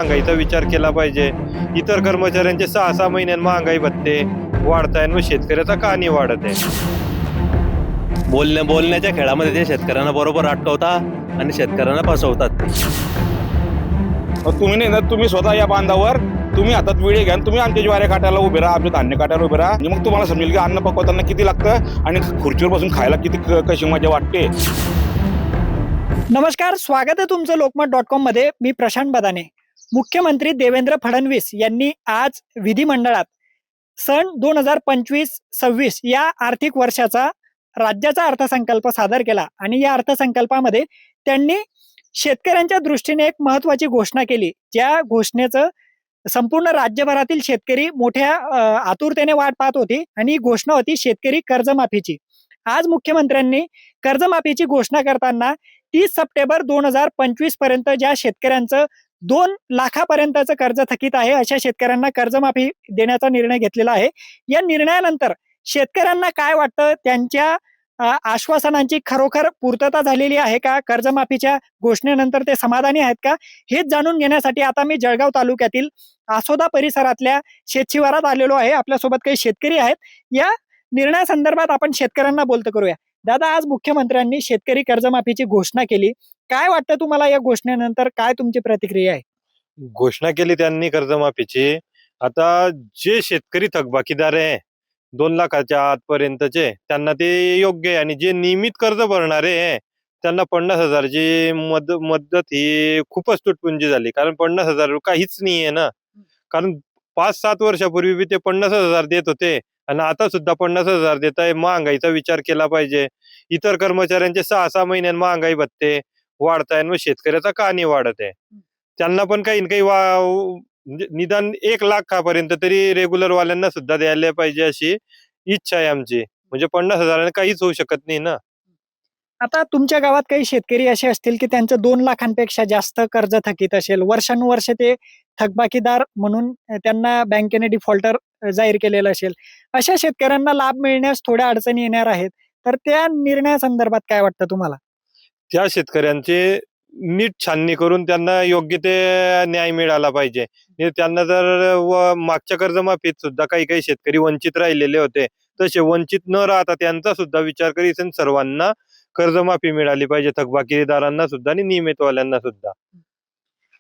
महागाईचा विचार केला पाहिजे. इतर कर्मचाऱ्यांचे 6-6 महिन्यात महागाई भत्ते वाढताय, मग शेतकऱ्याचा का नाही वाढत आहे? बोलण्याच्या खेळामध्ये ते शेतकऱ्यांना बरोबर अटकवता आणि शेतकऱ्यांना फसवतात ते. तुम्ही नाही ना, तुम्ही स्वतः या बांधावर तुम्ही हातात विळे घ्या आणि तुम्ही आमच्या ज्वारी काटायला उभे राहा, आमच्या धान्य काटायला उभे राहा. म्हणजे मग तुम्हाला समजेल की अन्न पकवताना किती लागतं आणि खुर्चीवर बसून खायला किती कशी मजा वाटते. नमस्कार, स्वागत आहे तुमचं लोकमत.com मध्ये. मी प्रशांत बदाने. मुख्यमंत्री देवेंद्र फडणवीस यांनी आज विधिमंडळात सन 2025-26 या आर्थिक वर्षाचा राज्याचा अर्थसंकल्प सादर केला आणि या अर्थसंकल्पामध्ये त्यांनी शेतकऱ्यांच्या दृष्टीने एक महत्वाची घोषणा केली. ज्या घोषणेचं संपूर्ण राज्यभरातील शेतकरी मोठ्या आतुरतेने वाट पाहत होती आणि ही घोषणा होती शेतकरी कर्जमाफीची. आज मुख्यमंत्र्यांनी कर्जमाफीची घोषणा करताना 30 सप्टेंबर 2025 पर्यंत ज्या शेतकऱ्यांचं 2 लाखापर्यंतचं कर्ज थकीत आहे अशा शेतकऱ्यांना कर्जमाफी देण्याचा निर्णय घेतलेला आहे. या निर्णयानंतर शेतकऱ्यांना काय वाटतं, त्यांच्या आश्वासनांची खरोखर पूर्तता झालेली आहे का, कर्जमाफीच्या घोषणेनंतर ते समाधानी आहेत का, हेच जाणून घेण्यासाठी आता मी जळगाव तालुक्यातील आसोदा परिसरातल्या शेतशिवारात आलेलो आहे. आपल्यासोबत काही शेतकरी आहेत. या निर्णयासंदर्भात आपण शेतकऱ्यांना बोलतो करूया. दादा, आज मुख्यमंत्र्यांनी शेतकरी कर्जमाफीची घोषणा केली. काय वाटतं तुम्हाला या घोषणेनंतर, काय तुमची प्रतिक्रिया आहे? घोषणा केली त्यांनी कर्जमाफीची. आता जे शेतकरी थकबाकीदार आहे 2 लाखाच्या आतपर्यंतचे, त्यांना ते योग्य आहे. आणि जे नियमित कर्ज भरणारे आहे त्यांना 50,000ची मदत ही खूपच तुटपुंजी झाली. कारण 50,000 काहीच नाही आहे ना. कारण 5-7 वर्षापूर्वी बी ते 50,000 देत होते आणि आता सुद्धा 50,000 देत आहे. महागाईचा विचार केला पाहिजे. इतर कर्मचाऱ्यांचे 6-6 महिन्यात महागाई भत्ते वाढताय, मग शेतकऱ्याचा का नाही वाढत आहे? त्यांना पण काही ना काही म्हणजे निदान 1 लाखापर्यंत तरी रेग्युलर वाल्यांना सुद्धा द्यायला पाहिजे अशी इच्छा आहे आमची. म्हणजे 50,000 काहीच होऊ शकत नाही ना. आता तुमच्या गावात काही शेतकरी असे असतील की त्यांचं 2 लाखांपेक्षा जास्त कर्ज थकीत असेल, वर्षानुवर्ष ते थकबाकीदार म्हणून त्यांना बँकेने डिफॉल्टर जाहीर केलेलं असेल. अशा शेतकऱ्यांना लाभ मिळण्यास थोड्या अडचणी येणार आहेत. तर त्या निर्णयासंदर्भात काय वाटतं तुम्हाला? त्या शेतकऱ्यांचे नीट छाननी करून त्यांना योग्य ते न्याय मिळाला पाहिजे. त्यांना जर मागच्या कर्जमाफीत सुद्धा काही शेतकरी वंचित राहिलेले होते, तसे वंचित न राहता त्यांचा सुद्धा विचार करीत सर्वांना कर्जमाफी मिळाली पाहिजे, थकबाकीदारांना सुद्धा आणि नियमितवाल्यांना सुद्धा.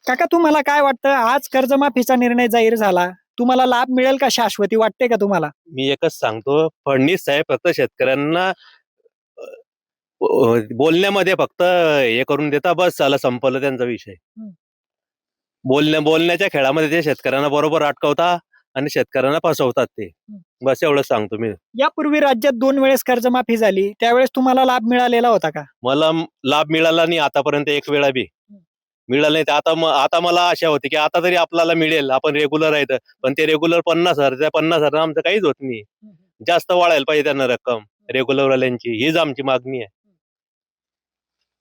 काका, तुम्हाला काय वाटतं, आज कर्जमाफीचा निर्णय जाहीर झाला, तुम्हाला लाभ मिळेल का, शाश्वती वाटते का तुम्हाला? मी एकच सांगतो, फडणवीस साहेब फक्त शेतकऱ्यांना बोलण्यामध्ये फक्त हे करून देता, बस झालं, संपलं त्यांचा विषय. बोलण्याच्या खेळामध्ये ते शेतकऱ्यांना बरोबर अटकवता आणि शेतकऱ्यांना फसवतात ते. बस एवढंच सांगतो मी. यापूर्वी राज्यात 2 वेळेस कर्जमाफी झाली, त्यावेळेस तुम्हाला लाभ मिळालेला होता का? मला लाभ मिळाला नाही आतापर्यंत, 1 वेळा बी मिळाला नाही. आता मला आशा होती की आता तरी आपल्याला मिळेल, आपण रेग्युलर आहे तर. पण ते रेग्युलर 50,000 आमचं काहीच होत नाही. जास्त वाढायला पाहिजे त्यांना रक्कम रेग्युलर वाल्यांची, हीच आमची मागणी आहे.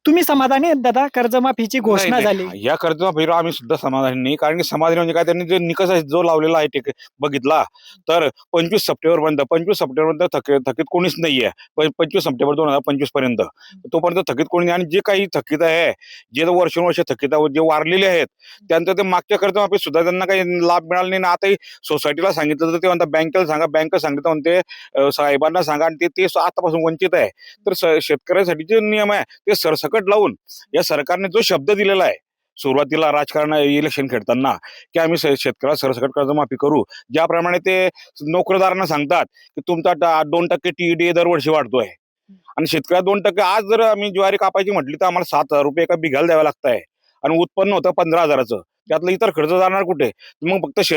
तुम्ही समाधानी आहेत दादा, कर्जमाफीची घोषणा झाली? या कर्जमाफीवर आम्ही सुद्धा समाधानी नाही. कारण की समाधानी म्हणजे काय, त्यांनी जे निकष जो लावलेला आहे बघितला तर 25 सप्टेंबर थकीत कोणीच नाहीये. 25 सप्टेंबर 2025 पर्यंत तोपर्यंत थकीत कोणी नाही. आणि जे काही थकीत आहे, जे वर्षानुवर्ष थकीत जे वारलेले आहेत, त्यांचं ते मागच्या कर्जमाफीत सुद्धा त्यांना काही लाभ मिळाला नाही. आताही सोसायटीला सांगितलं तर ते म्हणतात बँकेला सांगा, बँक सांगितलं म्हणते साहेबांना सांगा, आणि ते आतापासून वंचित आहे. तर शेतकऱ्यांसाठी जे नियम आहे ते सरसकट लावून या सरकारने जो शब्द दिलेला आहे सुरुवातीला राजकारण इलेक्शन खेळताना, की आम्ही शेतकऱ्याला सरसकट कर्जमाफी करू, ज्याप्रमाणे ते नोकरदारांना सांगतात की तुमचा 2% TED दरवर्षी वाढतोय आणि शेतकऱ्याला 2%, आज जर आम्ही ज्वारी कापायची म्हटली तर आम्हाला 7,000 रुपये एका बिघायला द्यावं लागत आहे आणि उत्पन्न होतं 15,000चं. त्यातलं इतर खर्च जाणार कुठे? मग फक्त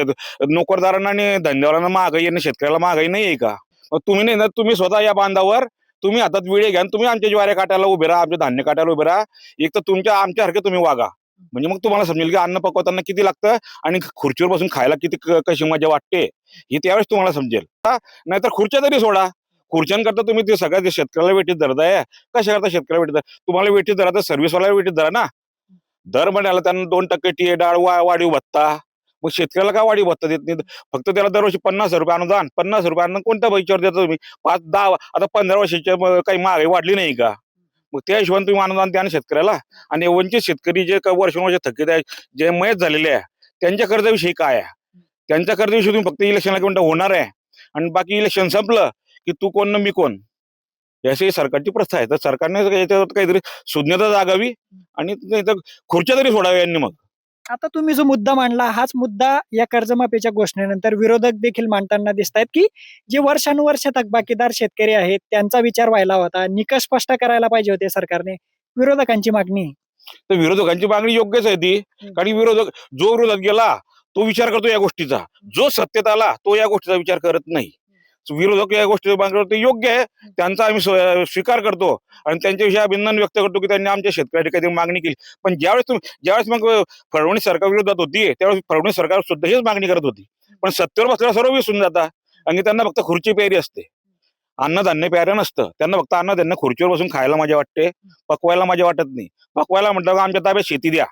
नोकरदारांना आणि धंदेवाल्यांना महागाई आणि शेतकऱ्याला महागाई नाही आहे का? मग तुम्ही नाही ना, तुम्ही स्वतः या बांधावर तुम्ही हातात विळे घ्या आणि तुम्ही आमच्या ज्वारी काटायला उभे राहा, आमचे धान्य काटायला उभे राहा. एक तर आमच्यासारखे तुम्ही वागा, म्हणजे मग तुम्हाला समजेल की अन्न पकवताना किती लागतं आणि खुर्चीवर बसून खायला किती कशी मजा वाटते, हे त्यावेळेस तुम्हाला समजेल. नाहीतर खुर्च्या तरी सोडा. खुर्च्यांकरता तुम्ही ते सगळ्या शेतकऱ्याला वेटीत धरताय. कशा करता शेतकऱ्याला वेटीत तुम्हाला वेटीत धरा तर सर्व्हिसवाल्याला वेटीत धरा ना. दर म्हणाला त्यांना 2% TED वाढीव भत्ता, मग शेतकऱ्याला का वाढीव भत्ता देत नाही? फक्त त्याला दरवर्षी 50,000 रुपये अनुदान. 50,000 रुपये अनुदान कोणत्या पैशावर देता तुम्ही? 5-10 आता 15 वर्षाच्या काही महागाई वाढली नाही का? मग त्या हिशोबाने तुम्ही अनुदान द्या ना शेतकऱ्याला. आणि वंचित शेतकरी जे वर्षानुवर्ष थकीत आहे, जे मयत झालेले आहे, त्यांच्या कर्जाविषयी काय आहे? त्यांच्या कर्जाविषयी तुम्ही फक्त इलेक्शनला म्हणता होणार आहे आणि बाकी इलेक्शन संपलं की तू कोण ना मी कोण, याची सरकारची प्रथा आहे. तर सरकारने याच्यावर काहीतरी सुज्ञता जागावी आणि खुर्च्या तरी सोडाव्या यांनी. मग आता तुम्ही जो मुद्दा मांडला हाच मुद्दा या कर्जमाफीच्या घोषणेनंतर विरोधक देखील मांडताना दिसत आहेत, की जे वर्षानुवर्ष थकबाकीदार शेतकरी आहेत त्यांचा विचार व्हायला होता, निकष स्पष्ट करायला पाहिजे होते सरकारने, विरोधकांची मागणी आहे. तर विरोधकांची मागणी योग्यच आहे ती, कारण विरोधक जो विरोधात गेला तो विचार करतो या गोष्टीचा, जो सत्तेत आला तो या गोष्टीचा विचार करत नाही. विरोधक या गोष्टी मागणी ते योग्य आहे, त्यांचा आम्ही स्वीकार करतो आणि त्यांच्याविषयी अभिनंदन व्यक्त करतो की त्यांनी आमच्या शेतकऱ्याची काहीतरी मागणी केली. पण ज्यावेळेस मग फडणवीस सरकार विरोधात होती त्यावेळेस फडणवीस सरकार सुद्धा हीच मागणी करत होती. पण सत्तेवर बसल्यावर सर्व विसरून जातात आणि त्यांना फक्त खुर्ची प्यारी असते, अन्नधान्य प्यारं नसतं. त्यांना फक्त अन्नधान्य खुर्चीवर बसून खायला मजा वाटते, पकवायला मजा वाटत नाही. पकवायला म्हटलं का आमच्या ताब्यात शेती द्या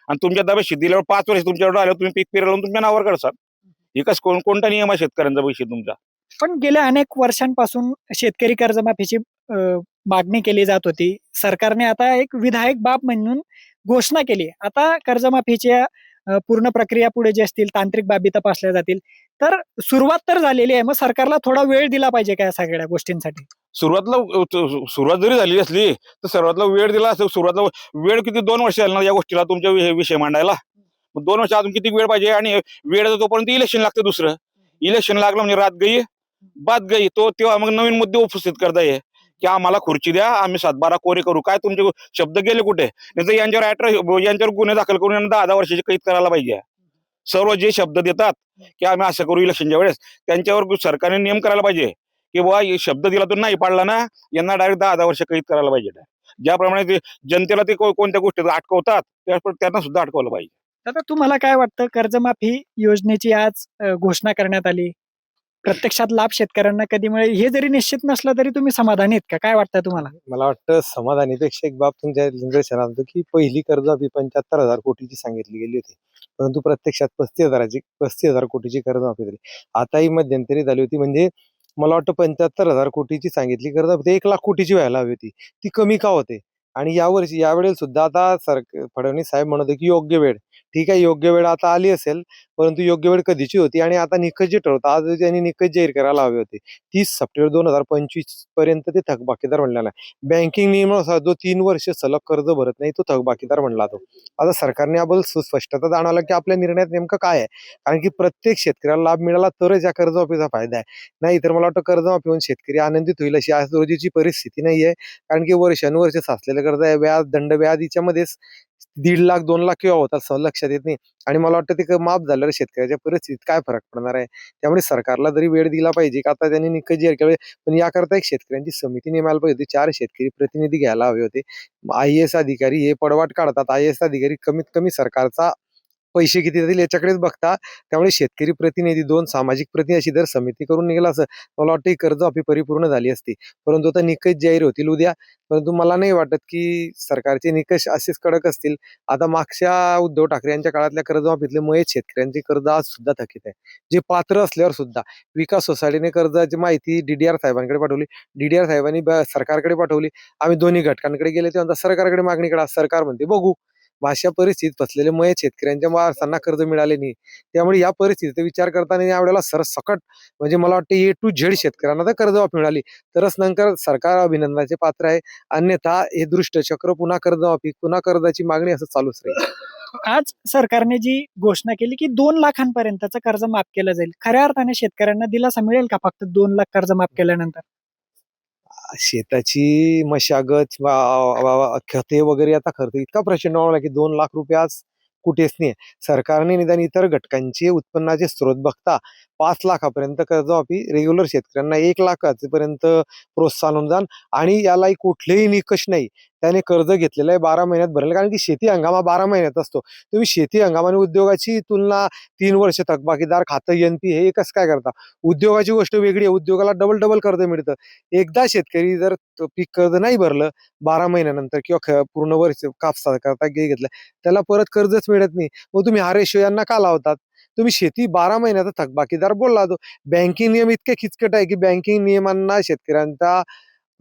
आणि तुमच्या ताब्यात शेती दिल्यावर 5 वर्ष तुमच्याकडे आल्यावर तुम्ही पीक पेरलं तुमच्या नावावर करसाल. एकच कोणता नियम आहे शेतकऱ्यांचा पैसे तुमचा? पण गेल्या अनेक वर्षांपासून शेतकरी कर्जमाफीची मागणी केली जात होती. सरकारने आता एक विधायक बाब म्हणून घोषणा केली. आता कर्जमाफीच्या पूर्ण प्रक्रिया पुढे जे असतील तांत्रिक बाबी तपासल्या जातील. तर सुरुवात तर झालेली आहे, मग सरकारला थोडा वेळ दिला पाहिजे का या सगळ्या गोष्टींसाठी? सुरुवात जरी झाली असली तर सर्वातला वेळ दिला असेल. सुरुवातला वेळ किती 2 वर्ष झाली ना या गोष्टीला तुमच्या विषय मांडायला. 2 वर्ष अजून किती वेळ पाहिजे? आणि वेळ तोपर्यंत इलेक्शन लागतं. दुसरं इलेक्शन लागलं म्हणजे रात गई बात गई. तेव्हा मग नवीन मुद्दे उपस्थित करता ये की आम्हाला खुर्ची द्या, आम्ही 7-12 कोरे करू. काय तुमचे शब्द गेले कुठे? नाही तर यांच्यावर गुन्हे दाखल करून यांना 10 वर्षाची कैद करायला पाहिजे. सर्व जे शब्द देतात की आम्ही असं करू इलेक्शनच्या वेळेस, त्यांच्यावर सरकारने नियम करायला पाहिजे की बाबा शब्द दिला तर नाही पाडला ना यांना डायरेक्ट 10 वर्ष कैद करायला पाहिजे. ज्याप्रमाणे ते जनतेला ते कोणत्या गोष्टी अटकवतात त्यांना सुद्धा अटकवलं पाहिजे. आता तुम्हाला काय वाटतं, कर्जमाफी योजनेची आज घोषणा करण्यात आली, प्रत्यक्षात लाभ शेतकऱ्यांना कधी मिळेल हे जरी निश्चित नसलं तरी तुम्ही समाधानी आहेत का? काय वाटतं तुम्हाला? मला वाटतं समाधानीपेक्षा एक बाब तुमच्या निदर्शनात आणतो की पहिली कर्जमाफी 75,000 कोटीची सांगितली गेली होती, परंतु प्रत्यक्षात 35,000 कोटीची कर्जमाफी झाली. आता ही मध्यंतरी झाली होती. म्हणजे मला वाटतं 75,000 कोटीची सांगितली कर्जमाफी 1 लाख कोटीची व्हायला हवी होती. ती कमी का होते? आणि यावेळेस सुद्धा आता फडणवीस साहेब म्हणत होते की योग्य वेळ, ठीक आहे योग्य वेळ आता आली असेल, परंतु योग्य वेळ कधीची होती आणि आता निकष जे ठरवतात आज त्यांनी निकष जाहीर करायला हवे होते. 30 सप्टेंबर 2025 पर्यंत ते थकबाकीदार म्हणलेला आहे. बँकिंग नियमानुसार जो 3 वर्ष सलग कर्ज भरत नाही तो थकबाकीदार म्हणला तो. आता सरकारने याबद्दल सुस्पष्टता जाणवला की आपल्या निर्णयात नेमकं काय आहे, कारण की प्रत्येक शेतकऱ्याला लाभ मिळाला तरच या कर्जमाफीचा फायदा आहे. नाही तर मला वाटतं कर्जमाफी होऊन शेतकरी आनंदित होईल अशी आज रोजीची परिस्थिती नाहीये. कारण की वर्षानुवर्ष साचलेलं कर्ज आहे, व्याज दंड व्याधीच्या मध्येच 1.5 लाख 2 लाख केव्हा होतात लक्षात येत नाही. आणि मला वाटतं ते माफ झाल्यावर शेतकऱ्याच्या परिस्थितीत काय फरक पडणार आहे. त्यामुळे सरकारला तरी वेळ दिला पाहिजे की आता त्यांनी निकष जाहीर केले, पण याकरता एक शेतकऱ्यांची समिती नेमायला पाहिजे होती. 4 शेतकरी प्रतिनिधी घ्यायला हवे होते. IAS अधिकारी हे पडवाट काढतात. IAS अधिकारी कमीत कमी सरकारचा पैसे किती देतील याच्याकडेच बघता. त्यामुळे शेतकरी प्रतिनिधी 2 सामाजिक प्रतिनिधी अशी जर समिती करून निघाला असं मला वाटतं ही कर्जमाफी परिपूर्ण झाली असती. परंतु आता निकष जाहीर होतील उद्या, परंतु मला नाही वाटत की सरकारचे निकष असेच कडक असतील. आता मागच्या उद्धव ठाकरे यांच्या काळातल्या कर्जमाफीतले मयत शेतकऱ्यांचे कर्ज आज सुद्धा थकीत आहे, जे पात्र असल्यावर सुद्धा. विकास सोसायटीने कर्जाची माहिती DDR साहेबांकडे पाठवली, DDR साहेबांनी सरकारकडे पाठवली. आम्ही दोन्ही घटकांकडे गेले तेव्हा सरकारकडे मागणी करा, सरकार म्हणते बघू. अशा परिस्थितीत फसलेले मयत शेतकऱ्यांच्या वारसांना कर्ज मिळाले नाही. त्यामुळे या परिस्थितीचा विचार करताना यावेळेला सरसकट म्हणजे मला वाटतं A to Z शेतकऱ्यांना तर कर्जमाफी मिळाली तरच नंतर सरकार अभिनंदनाचे पात्र आहे. अन्यथा हे दृष्टचक्र पुन्हा कर्जमाफी पुन्हा कर्जाची मागणी असं चालूच राहील. आज सरकारने जी घोषणा केली की 2 लाखांपर्यंतचं कर्ज माफ केलं जाईल, खऱ्या अर्थाने शेतकऱ्यांना दिलासा मिळेल का फक्त 2 लाख कर्ज माफ केल्यानंतर? शेताची मशागत खते वगैरे याचा खर्च इतका प्रचंड वाढला की 2 लाख रुपये आज कुठेच नाही. सरकारने निदान इतर घटकांचे उत्पन्नाचे स्रोत बघता 5 लाखापर्यंत कर्जमाफी रेग्युलर शेतकऱ्यांना 1 लाखापर्यंत प्रोत्साहन अनुदान आणि यालाही कुठलेही निकष नाही. त्याने कर्ज घेतलेलं आहे 12 महिन्यात भरलं, कारण की शेती हंगाम हा 12 महिन्यात असतो. तुम्ही शेती हंगाम आणि उद्योगाची तुलना 3 वर्ष थकबाकीदार खातं NP हे कसं काय करता? उद्योगाची गोष्ट वेगळी आहे. उद्योगाला डबल कर्ज मिळतं. एकदा शेतकरी जर पीक कर्ज नाही भरलं 12 महिन्यानंतर किंवा पूर्ण वर्ष कापसा करता घेतलं त्याला परत कर्जच मिळत नाही. मग तुम्ही हा रेशो यांना का लावतात? तुम्ही शेती 12 महिन्याचा थकबाकीदार बोलला तो. बँकिंग नियम इतके किचकट आहे की बँकिंग नियमांना शेतकऱ्यांचा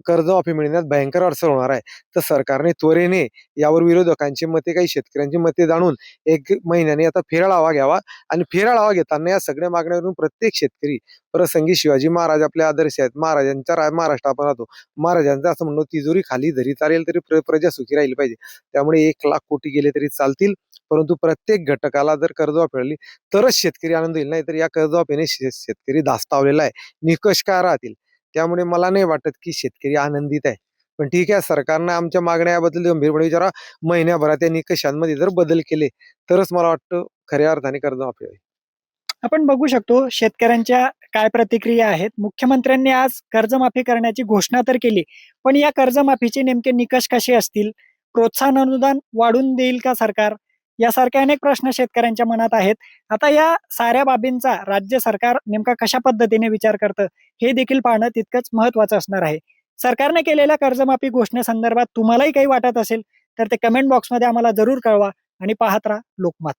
कर्जमाफी मिळण्यात भयंकर अडचण होणार आहे. तर सरकारने त्वरेने यावर विरोधकांची मते, काही शेतकऱ्यांची मते जाणून 1 महिन्याने आता फेराळ आढावा घ्यावा आणि फेराळ आढावा घेताना या सगळ्या मागण्यावरून प्रत्येक शेतकरी प्रसंगी शिवाजी महाराज आपले आदर्श आहेत. महाराजांच्या महाराष्ट्र आपण राहतो. महाराजांचं असं म्हणणं, तिजोरी खाली जरी चालेल तरी प्रजा सुखी राहिली पाहिजे. त्यामुळे 1,00,000 कोटी गेले तरी चालतील, परंतु प्रत्येक घटकाला जर कर्जमाफी मिळाली तरच शेतकरी आनंद होईल. नाही तर या कर्जमाफीने शेतकरी धास्तावलेला आहे. निकष काय राहतील? त्यामुळे मला नाही वाटत की शेतकरी आनंदित आहे. पण ठीक आहे, सरकारनं आमच्या मागण्या याबद्दल गंभीरपणे विचारा. महिन्याभरात या निकषांमध्ये जर बदल केले तरच मला वाटतं खऱ्या अर्थाने कर्जमाफी होईल. आपण बघू शकतो शेतकऱ्यांच्या काय प्रतिक्रिया आहेत. मुख्यमंत्र्यांनी आज कर्जमाफी करण्याची घोषणा तर केली, पण या कर्जमाफीचे नेमके निकष कसे असतील? प्रोत्साहन अनुदान वाढून देईल का सरकार? यासारखे अनेक प्रश्न शेतकऱ्यांच्या मनात आहेत. आता या साऱ्या बाबींचा राज्य सरकार नेमका कशा पद्धतीने विचार करतं हे देखील पाहणं तितकंच महत्वाचं असणार आहे. सरकारने केलेल्या कर्जमाफी घोषणेसंदर्भात तुम्हालाही काही वाटत असेल तर ते कमेंट बॉक्समध्ये आम्हाला जरूर कळवा आणि पाहत राहा लोकमत.